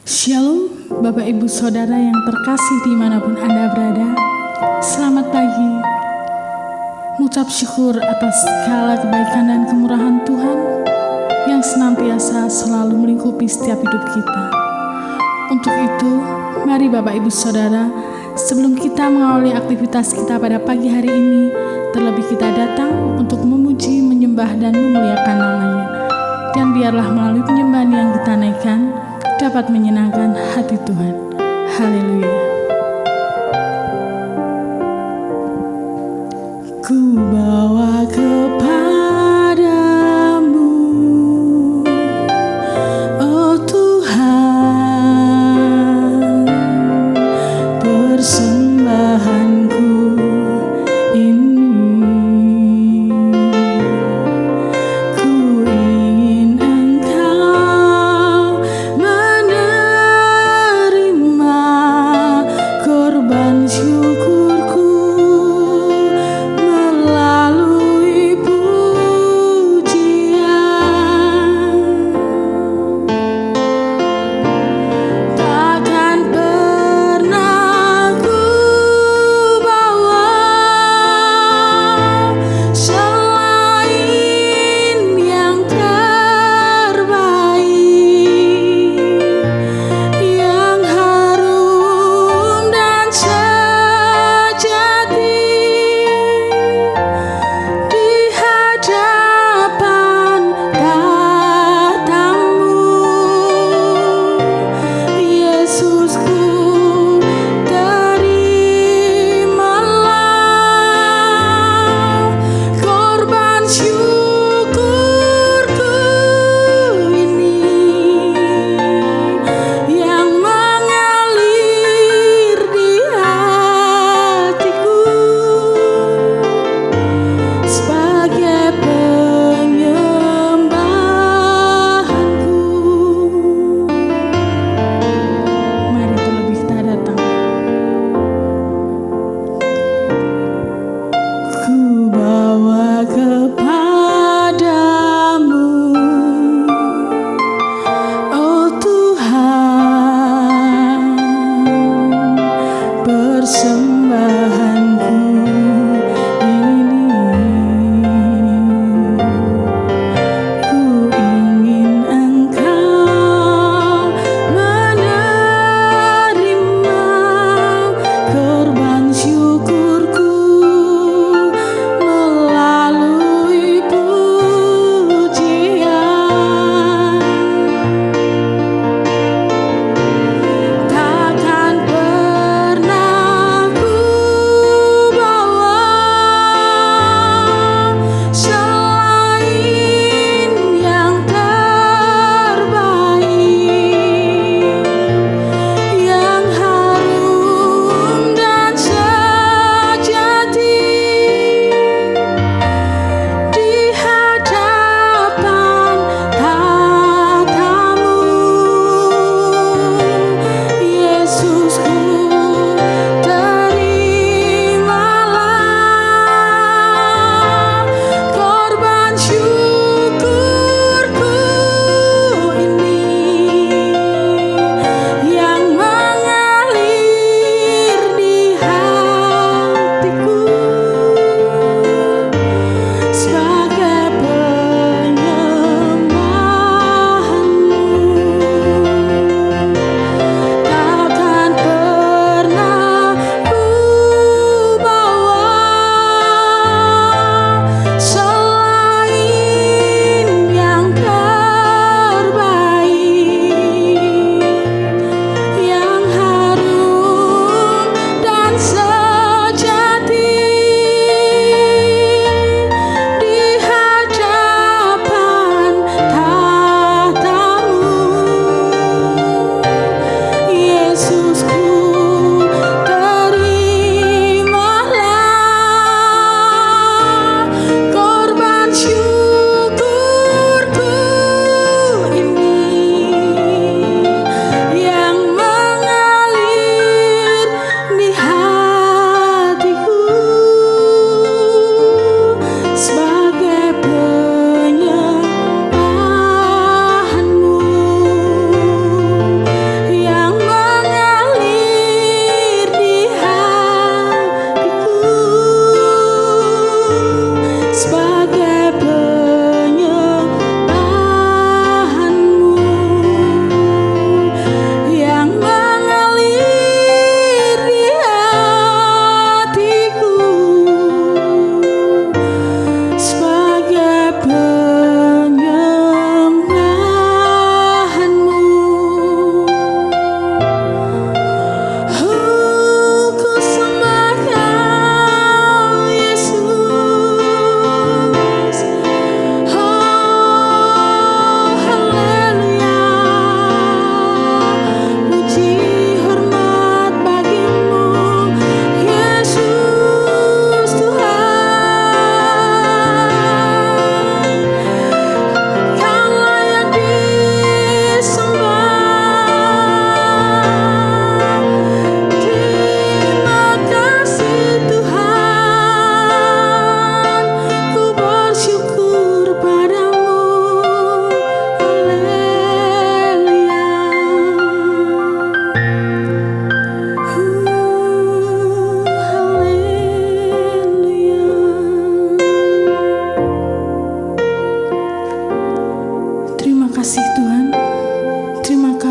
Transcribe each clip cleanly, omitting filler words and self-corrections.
Shalom Bapak Ibu Saudara yang terkasih dimanapun Anda berada. Selamat pagi. Mengucap syukur atas segala kebaikan dan kemurahan Tuhan yang senantiasa selalu melingkupi setiap hidup kita. Untuk itu, mari Bapak Ibu Saudara, sebelum kita mengawali aktivitas kita pada pagi hari ini, terlebih kita datang untuk memuji, menyembah, dan memuliakan namanya. Dan biarlah melalui penyembahan yang kita naikkan dapat menyenangkan hati Tuhan. Haleluya. Ku bawa kepadamu, oh Tuhan, persembahanku ini. Ku ingin Engkau menerima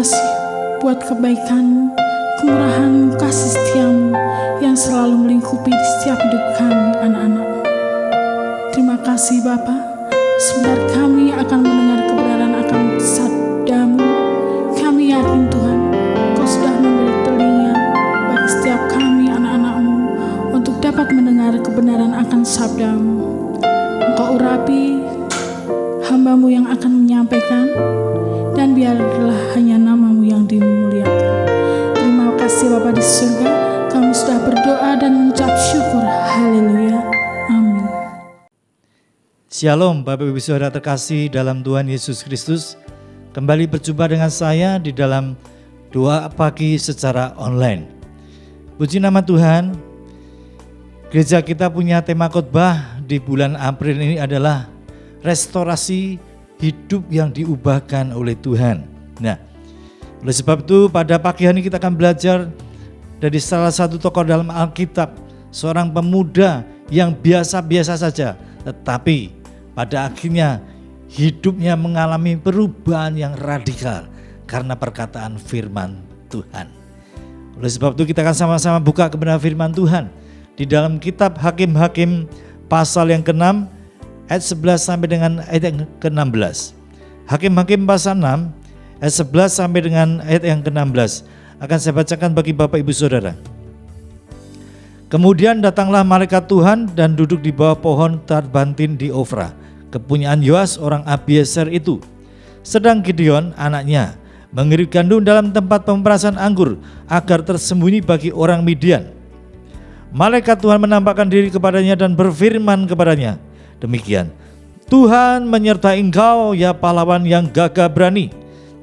kasih buat kebaikan-Mu, kemurahan-Mu, kasih setia-Mu yang selalu melingkupi di setiap hidup kami anak-anak-Mu. Terima kasih Bapa. Sebentar kami akan mendengar kebenaran akan sabda-Mu. Kami yakin Tuhan, Kau sudah memberi telinga bagi setiap kami anak-anak-Mu untuk dapat mendengar kebenaran akan sabda-Mu. Engkau urapi hamba-Mu yang akan menyampaikan, dan biarlah hanya nama-Mu yang dimuliakan. Terima kasih Bapa di surga, kami sudah berdoa dan mengucap syukur. Haleluya. Amin. Shalom Bapak Ibu Saudara terkasih dalam Tuhan Yesus Kristus. Kembali berjumpa dengan saya di dalam doa pagi secara online. Puji nama Tuhan. Gereja kita punya tema khotbah di bulan April ini adalah restorasi hidup yang diubahkan oleh Tuhan. Nah, oleh sebab itu pada pagi hari ini kita akan belajar dari salah satu tokoh dalam Alkitab, seorang pemuda yang biasa-biasa saja, tetapi pada akhirnya hidupnya mengalami perubahan yang radikal karena perkataan firman Tuhan. Oleh sebab itu kita akan sama-sama buka kebenaran firman Tuhan di dalam kitab Hakim-Hakim pasal yang ke-6 ayat 11 sampai dengan ayat yang ke-16. Hakim-Hakim pasal 6 ayat 11 sampai dengan ayat yang ke-16 akan saya bacakan bagi Bapak Ibu Saudara. Kemudian datanglah malaikat Tuhan dan duduk di bawah pohon tarbantin di Ofra, kepunyaan Yoas orang Abiezer itu. Sedang Gideon anaknya mengirit gandum dalam tempat pemerasan anggur agar tersembunyi bagi orang Midian. Malaikat Tuhan menampakkan diri kepadanya dan berfirman kepadanya, demikian, Tuhan menyertai engkau ya pahlawan yang gagah berani.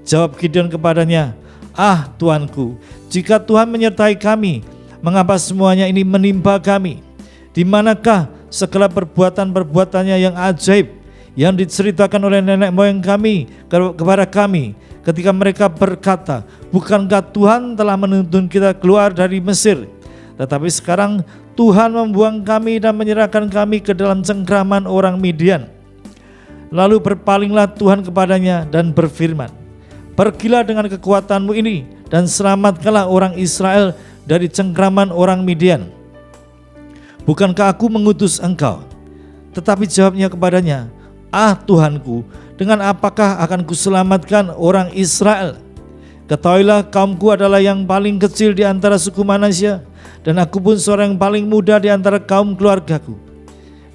Jawab Gideon kepadanya, ah Tuanku, jika Tuhan menyertai kami, mengapa semuanya ini menimpa kami? Di manakah segala perbuatan-perbuatannya yang ajaib yang diceritakan oleh nenek moyang kami kepada kami ketika mereka berkata, bukankah Tuhan telah menuntun kita keluar dari Mesir? Tetapi sekarang Tuhan membuang kami dan menyerahkan kami ke dalam cengkraman orang Midian. Lalu berpalinglah Tuhan kepadanya dan berfirman, pergilah dengan kekuatanmu ini dan selamatkanlah orang Israel dari cengkraman orang Midian. Bukankah aku mengutus engkau? Tetapi jawabnya kepadanya, ah Tuhanku, dengan apakah akan kuselamatkan orang Israel? Ketahuilah kaumku adalah yang paling kecil di antara suku Manasya, dan aku pun seorang yang paling muda di antara kaum keluargaku.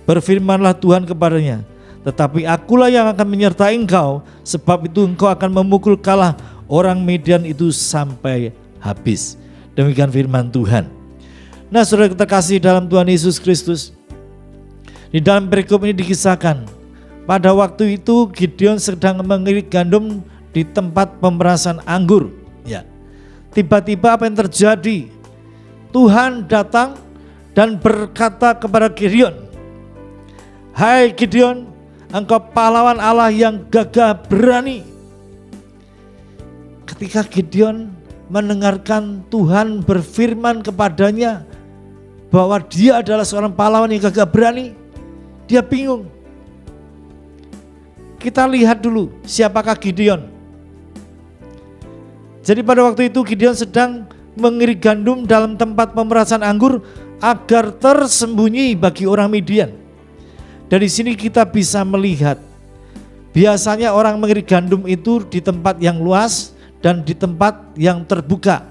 Berfirmanlah Tuhan kepadanya, tetapi akulah yang akan menyertai engkau, sebab itu engkau akan memukul kalah orang Midian itu sampai habis. Demikian firman Tuhan. Nah saudara terkasih dalam Tuhan Yesus Kristus, di dalam perikop ini dikisahkan, pada waktu itu Gideon sedang mengirit gandum di tempat pemerasan anggur. Ya, tiba-tiba apa yang terjadi? Tuhan datang dan berkata kepada Gideon, hai Gideon, engkau pahlawan Allah yang gagah berani. Ketika Gideon mendengarkan Tuhan berfirman kepadanya bahwa dia adalah seorang pahlawan yang gagah berani, dia bingung. Kita lihat dulu siapakah Gideon. Jadi pada waktu itu Gideon sedang mengirit gandum dalam tempat pemerasan anggur agar tersembunyi bagi orang Midian. Dari sini kita bisa melihat, biasanya orang mengirit gandum itu di tempat yang luas dan di tempat yang terbuka.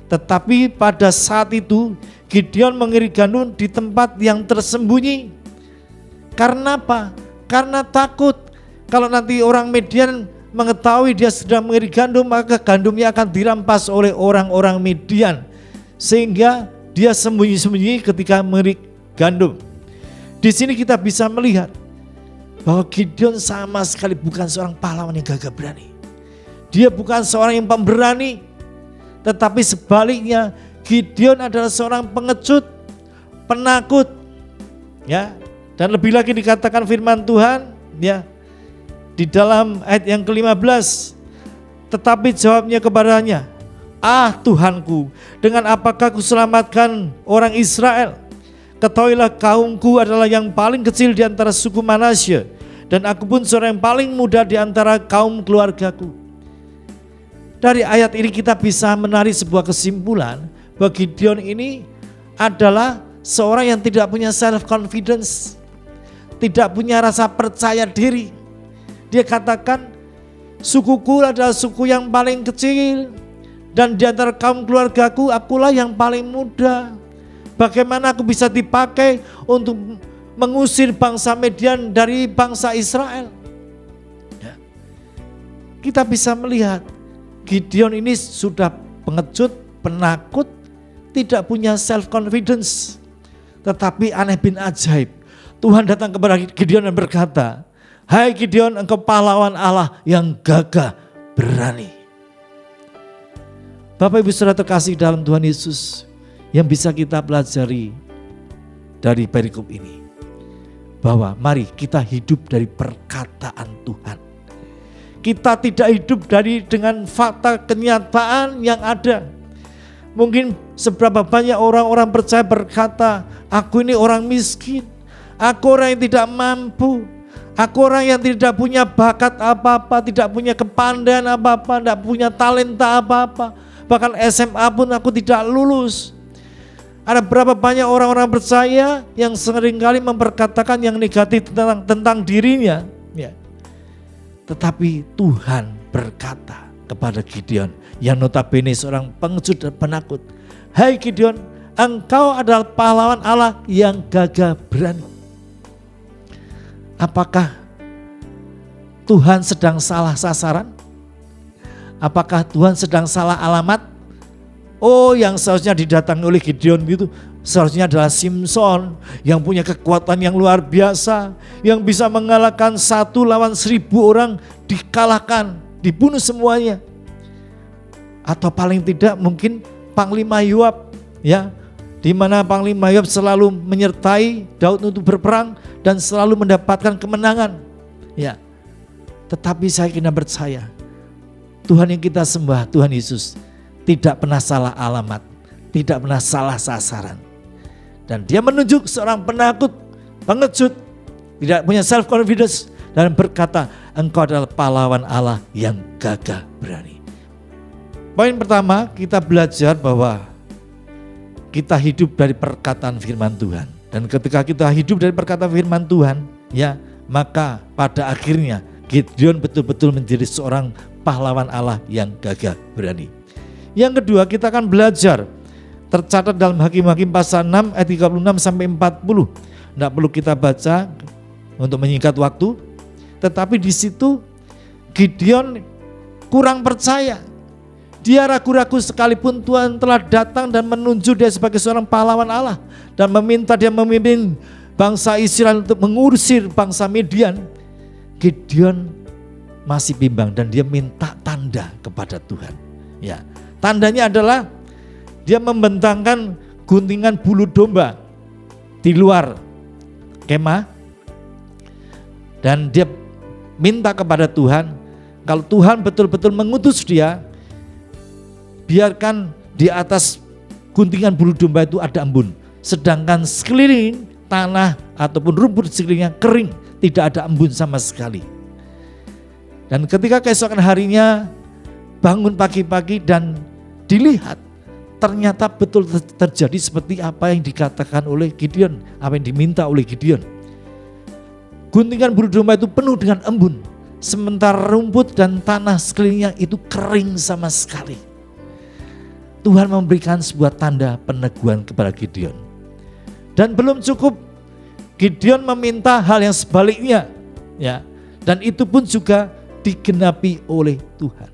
Tetapi pada saat itu Gideon mengirit gandum di tempat yang tersembunyi. Karena apa? Karena takut kalau nanti orang Midian mengetahui dia sedang mengirit gandum, maka gandumnya akan dirampas oleh orang-orang Midian, sehingga dia sembunyi-sembunyi ketika mengirit gandum. Di sini kita bisa melihat bahwa Gideon sama sekali bukan seorang pahlawan yang gagah berani. Dia bukan seorang yang pemberani, tetapi sebaliknya Gideon adalah seorang pengecut, penakut. Ya, dan lebih lagi dikatakan firman Tuhan, ya, di dalam ayat yang ke-15, tetapi jawabnya kepadanya, ah Tuhanku, dengan apakah kuselamatkan orang Israel? Ketahuilah kaumku adalah yang paling kecil di antara suku Manasya, dan aku pun seorang yang paling muda di antara kaum keluargaku. Dari ayat ini kita bisa menarik sebuah kesimpulan bahwa Gideon ini adalah seorang yang tidak punya self confidence, tidak punya rasa percaya diri. Dia katakan, sukuku adalah suku yang paling kecil, dan di antara kaum keluargaku akulah yang paling muda. Bagaimana aku bisa dipakai untuk mengusir bangsa Midian dari bangsa Israel? Ya. Kita bisa melihat Gideon ini sudah pengecut, penakut, tidak punya self confidence. Tetapi aneh bin ajaib, Tuhan datang kepada Gideon dan berkata, "Hai Gideon, engkau pahlawan Allah yang gagah berani." Bapak Ibu Saudara terkasih dalam Tuhan Yesus, yang bisa kita pelajari dari perikop ini, bahwa mari kita hidup dari perkataan Tuhan. Kita tidak hidup dengan fakta kenyataan yang ada. Mungkin seberapa banyak orang-orang percaya berkata, aku ini orang miskin, aku orang yang tidak mampu, aku orang yang tidak punya bakat apa-apa, tidak punya kepandaian apa-apa, tidak punya talenta apa-apa. Bahkan SMA pun aku tidak lulus. Ada berapa banyak orang-orang percaya yang seringkali memperkatakan yang negatif tentang dirinya. Ya. Tetapi Tuhan berkata kepada Gideon yang notabene seorang pengecut dan penakut, "Hai Gideon, engkau adalah pahlawan Allah yang gagah berani." Apakah Tuhan sedang salah sasaran? Apakah Tuhan sedang salah alamat? Oh, yang seharusnya didatangi oleh Gideon itu seharusnya adalah Simson yang punya kekuatan yang luar biasa, yang bisa mengalahkan 1 lawan 1000 orang, dikalahkan, dibunuh semuanya. Atau paling tidak mungkin Panglima Yoab, ya, di mana Panglima Yoab selalu menyertai Daud untuk berperang dan selalu mendapatkan kemenangan. Ya, tetapi saya kena percaya Tuhan yang kita sembah, Tuhan Yesus, tidak pernah salah alamat, tidak pernah salah sasaran. Dan dia menunjuk seorang penakut, pengecut, tidak punya self confidence, dan berkata, engkau adalah pahlawan Allah yang gagah berani. Poin pertama, kita belajar bahwa kita hidup dari perkataan firman Tuhan. Dan ketika kita hidup dari perkataan firman Tuhan, ya, maka pada akhirnya Gideon betul-betul menjadi seorang pahlawan Allah yang gagah berani. Yang kedua, kita akan belajar, tercatat dalam Hakim-Hakim pasal 6 ayat 36 sampai 40. Tidak perlu kita baca untuk menyingkat waktu, tetapi di situ Gideon kurang percaya. Dia ragu-ragu sekalipun Tuhan telah datang dan menunjuk dia sebagai seorang pahlawan Allah dan meminta dia memimpin bangsa Israel untuk mengusir bangsa Midian. Gideon masih bimbang dan dia minta tanda kepada Tuhan. Ya, tandanya adalah dia membentangkan guntingan bulu domba di luar kemah dan dia minta kepada Tuhan, kalau Tuhan betul-betul mengutus dia, biarkan di atas guntingan bulu domba itu ada embun, sedangkan sekeliling tanah ataupun rumput di sekelilingnya kering, tidak ada embun sama sekali. Dan ketika keesokan harinya bangun pagi-pagi dan dilihat, ternyata betul terjadi seperti apa yang dikatakan oleh Gideon, apa yang diminta oleh Gideon. Guntingan bulu domba itu penuh dengan embun, sementara rumput dan tanah sekelilingnya itu kering sama sekali. Tuhan memberikan sebuah tanda peneguhan kepada Gideon. Dan belum cukup, Gideon meminta hal yang sebaliknya, ya. Dan itu pun juga digenapi oleh Tuhan.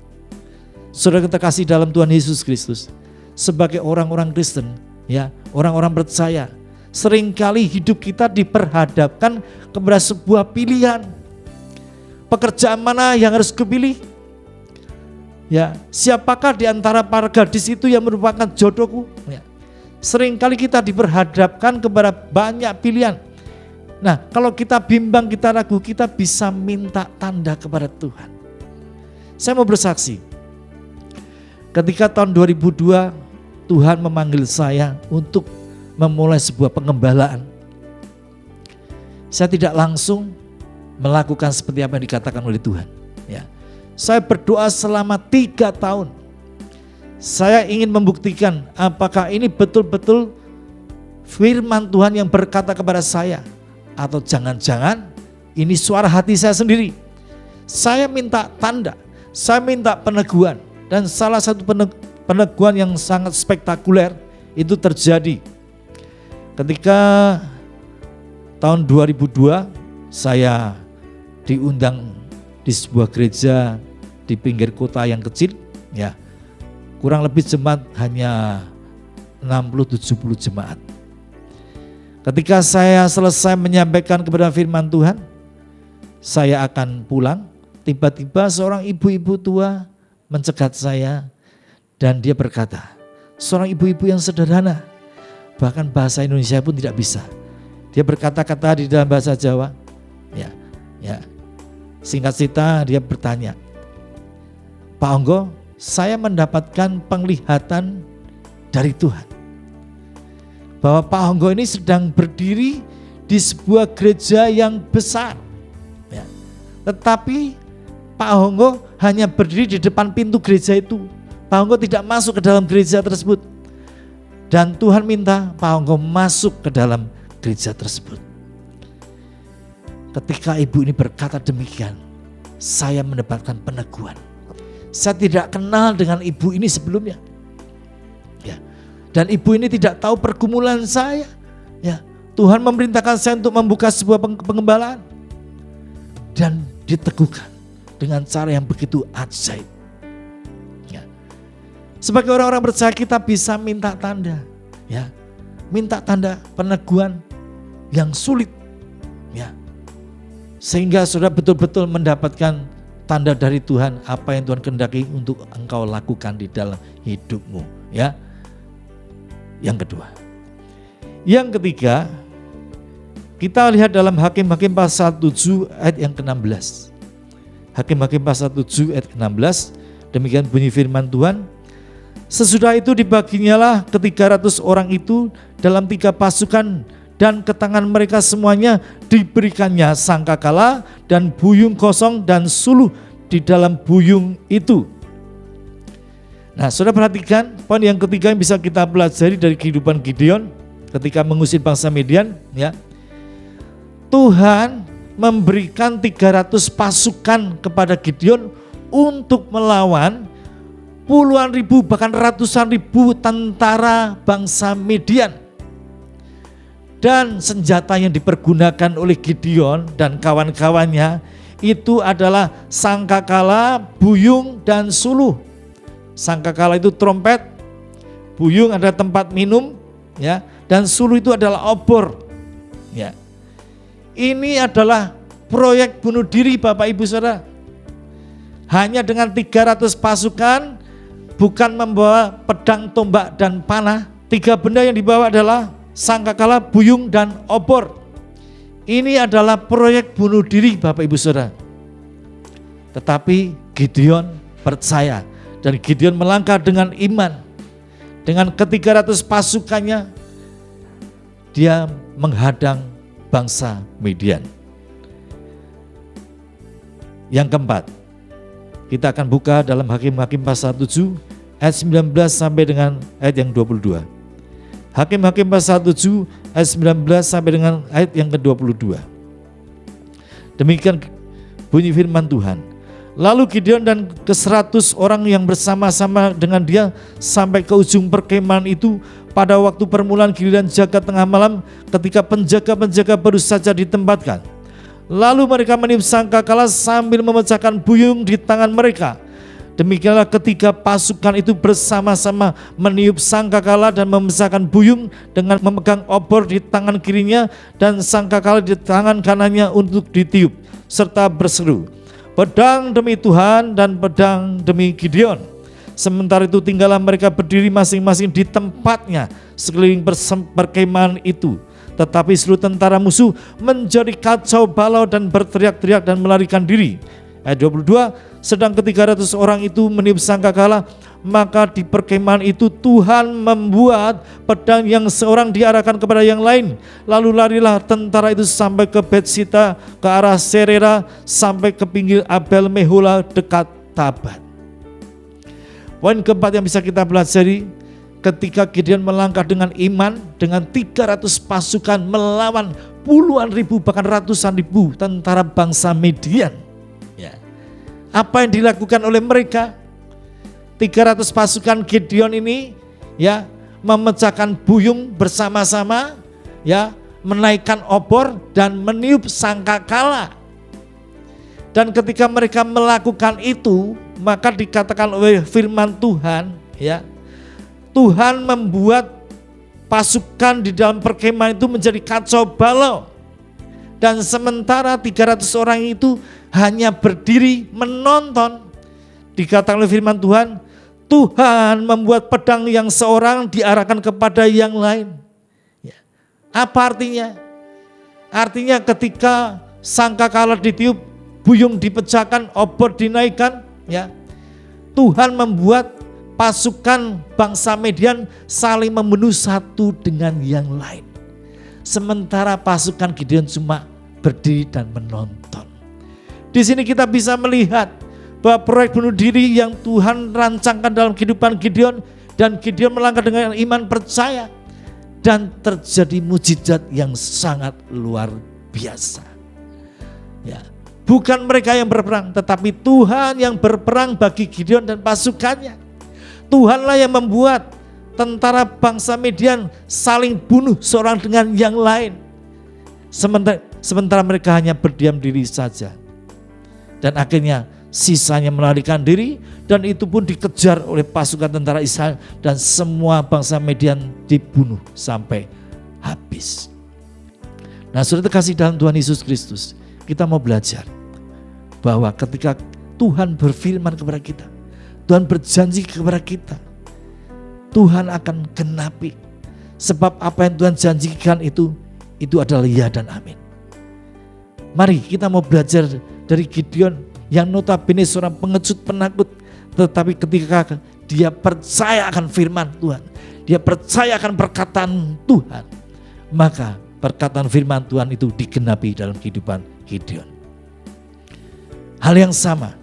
Saudara kita kasih dalam Tuhan Yesus Kristus, sebagai orang-orang Kristen, ya, orang-orang percaya, seringkali hidup kita diperhadapkan kepada sebuah pilihan. Pekerjaan mana yang harus kupilih? Ya, siapakah di antara para gadis itu yang merupakan jodohku? Ya. Seringkali kita diperhadapkan kepada banyak pilihan. Nah, kalau kita bimbang, kita ragu, kita bisa minta tanda kepada Tuhan. Saya mau bersaksi, ketika tahun 2002 Tuhan memanggil saya untuk memulai sebuah pengembalaan. Saya tidak langsung melakukan seperti apa yang dikatakan oleh Tuhan. Ya, Saya berdoa selama 3 tahun. Saya ingin membuktikan apakah ini betul-betul firman Tuhan yang berkata kepada saya, atau jangan-jangan ini suara hati saya sendiri. Saya minta tanda, saya minta peneguhan, dan salah satu peneguhan yang sangat spektakuler itu terjadi ketika tahun 2002 saya diundang di sebuah gereja di pinggir kota yang kecil, ya. Kurang lebih jemaat hanya 60-70 jemaat. Ketika saya selesai menyampaikan kepada firman Tuhan, saya akan pulang. Tiba-tiba seorang ibu-ibu tua mencegat saya dan dia berkata, seorang ibu-ibu yang sederhana, bahkan bahasa Indonesia pun tidak bisa. Dia berkata-kata di dalam bahasa Jawa. Singkat cerita dia bertanya, Pak Onggo, saya mendapatkan penglihatan dari Tuhan bahwa Pak Onggo ini sedang berdiri di sebuah gereja yang besar, ya. Tetapi Pak Onggo hanya berdiri di depan pintu gereja itu. Pak Onggo tidak masuk ke dalam gereja tersebut. Dan Tuhan minta Pak Onggo masuk ke dalam gereja tersebut. Ketika ibu ini berkata demikian, saya mendapatkan peneguhan. Saya tidak kenal dengan ibu ini sebelumnya, ya. Dan ibu ini tidak tahu pergumulan saya, ya. Tuhan memerintahkan saya untuk membuka sebuah pengembalaan dan diteguhkan dengan cara yang begitu ajaib, ya. Sebagai orang-orang percaya kita bisa minta tanda, ya, minta tanda peneguhan yang sulit, ya, sehingga saudara betul-betul mendapatkan tanda dari Tuhan, apa yang Tuhan kehendaki untuk engkau lakukan di dalam hidupmu, ya. Yang kedua. Yang ketiga, kita lihat dalam Hakim-Hakim pasal 7 ayat yang ke-16. Hakim-Hakim pasal 7 ayat ke-16, demikian bunyi firman Tuhan. Sesudah itu dibaginyalah ke-300 orang itu dalam 3 pasukan, dan ke tangan mereka semuanya diberikannya sangkakala dan buyung kosong dan suluh di dalam buyung itu. Nah, saudara perhatikan poin yang ketiga yang bisa kita pelajari dari kehidupan Gideon ketika mengusir bangsa Midian, ya. Tuhan memberikan 300 pasukan kepada Gideon untuk melawan puluhan ribu bahkan ratusan ribu tentara bangsa Midian. Dan senjata yang dipergunakan oleh Gideon dan kawan-kawannya itu adalah sangkakala, buyung, dan suluh. Sangkakala itu trompet, buyung adalah tempat minum, ya, dan suluh itu adalah obor, ya. Ini adalah proyek bunuh diri Bapak Ibu Saudara. Hanya dengan 300 pasukan, bukan membawa pedang, tombak, dan panah. 3 benda yang dibawa adalah sangkakala, buyung, dan obor. Ini adalah proyek bunuh diri Bapak Ibu Saudara. Tetapi Gideon percaya dan Gideon melangkah dengan iman. Dengan ke-300 pasukannya dia menghadang bangsa Midian. Yang keempat, kita akan buka dalam Hakim-Hakim pasal 7 ayat 19 sampai dengan ayat yang 22. Hakim-Hakim pasal 7 ayat 19 sampai dengan ayat yang ke-22. Demikian bunyi firman Tuhan. Lalu Gideon dan ke-100 orang yang bersama-sama dengan dia sampai ke ujung perkemahan itu pada waktu permulaan giliran jaga tengah malam ketika penjaga-penjaga baru saja ditempatkan. Lalu mereka meniup sangkakala sambil memecahkan buyung di tangan mereka. Demikianlah ketika pasukan itu bersama-sama meniup sangkakala dan memecahkan buyung dengan memegang obor di tangan kirinya dan sangkakala di tangan kanannya untuk ditiup, serta berseru, pedang demi Tuhan dan pedang demi Gideon. Sementara itu tinggallah mereka berdiri masing-masing di tempatnya sekeliling perkemahan itu. Tetapi seluruh tentara musuh menjadi kacau balau dan berteriak-teriak dan melarikan diri. Ayat 22, sedang ke-300 orang itu meniup sangkakala, maka di perkemahan itu Tuhan membuat pedang yang seorang diarahkan kepada yang lain. Lalu larilah tentara itu sampai ke Betsita, ke arah Serera, sampai ke pinggir Abel Mehola dekat bermartabat. Poin keempat yang bisa kita pelajari, ketika Gideon melangkah dengan iman, dengan 300 pasukan melawan puluhan ribu bahkan ratusan ribu tentara bangsa Midian. Ya. Apa yang dilakukan oleh mereka? 300 pasukan Gideon ini ya memecahkan buyung bersama-sama, ya menaikkan obor dan meniup sangkakala. Dan ketika mereka melakukan itu, maka dikatakan oleh firman Tuhan, ya, Tuhan membuat pasukan di dalam perkemahan itu menjadi kacau balau. Dan sementara 300 orang itu hanya berdiri menonton. Dikatakan oleh firman Tuhan, Tuhan membuat pedang yang seorang diarahkan kepada yang lain. Ya. Apa artinya? Artinya ketika sangkakala ditiup, buyung dipecahkan, obor dinaikkan, ya, Tuhan membuat pasukan bangsa Midian saling membunuh satu dengan yang lain. Sementara pasukan Gideon cuma berdiri dan menonton. Di sini kita bisa melihat bahwa proyek bunuh diri yang Tuhan rancangkan dalam kehidupan Gideon, dan Gideon melangkah dengan iman percaya, dan terjadi mujizat yang sangat luar biasa. Ya. Bukan mereka yang berperang, tetapi Tuhan yang berperang bagi Gideon dan pasukannya. Tuhanlah yang membuat tentara bangsa Midian saling bunuh seorang dengan yang lain. Sementara mereka hanya berdiam diri saja. Dan akhirnya sisanya melarikan diri, dan itu pun dikejar oleh pasukan tentara Israel, dan semua bangsa Midian dibunuh sampai habis. Nah, saudara terkasih dalam Tuhan Yesus Kristus, kita mau belajar bahwa ketika Tuhan berfirman kepada kita, Tuhan berjanji kepada kita, Tuhan akan genapi. Sebab apa yang Tuhan janjikan itu adalah ya dan amin. Mari kita mau belajar dari Gideon yang notabene seorang pengecut penakut, tetapi ketika dia percaya akan firman Tuhan, dia percaya akan perkataan Tuhan, maka perkataan firman Tuhan itu digenapi dalam kehidupan Gideon. Hal yang sama,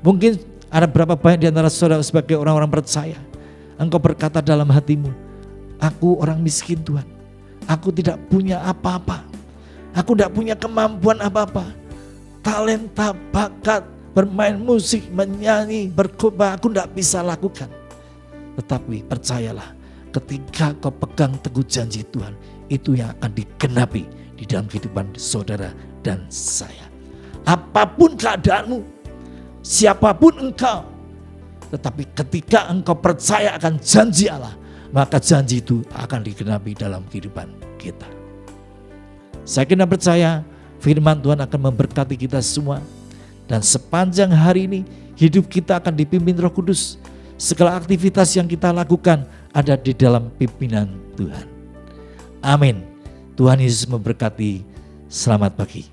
mungkin ada berapa banyak di antara saudara sebagai orang-orang percaya, engkau berkata dalam hatimu, aku orang miskin Tuhan, aku tidak punya apa-apa, aku tidak punya kemampuan apa-apa, talenta, bakat, bermain musik, menyanyi, berkhotbah, aku tidak bisa lakukan. Tetapi percayalah, ketika kau pegang teguh janji Tuhan, itu yang akan digenapi di dalam kehidupan saudara dan saya. Apapun keadaanmu, siapapun engkau, tetapi ketika engkau percaya akan janji Allah, maka janji itu akan digenapi dalam kehidupan kita. Saya kira percaya firman Tuhan akan memberkati kita semua, dan sepanjang hari ini hidup kita akan dipimpin Roh Kudus. Segala aktivitas yang kita lakukan ada di dalam pimpinan Tuhan. Amin. Tuhan Yesus memberkati. Selamat pagi.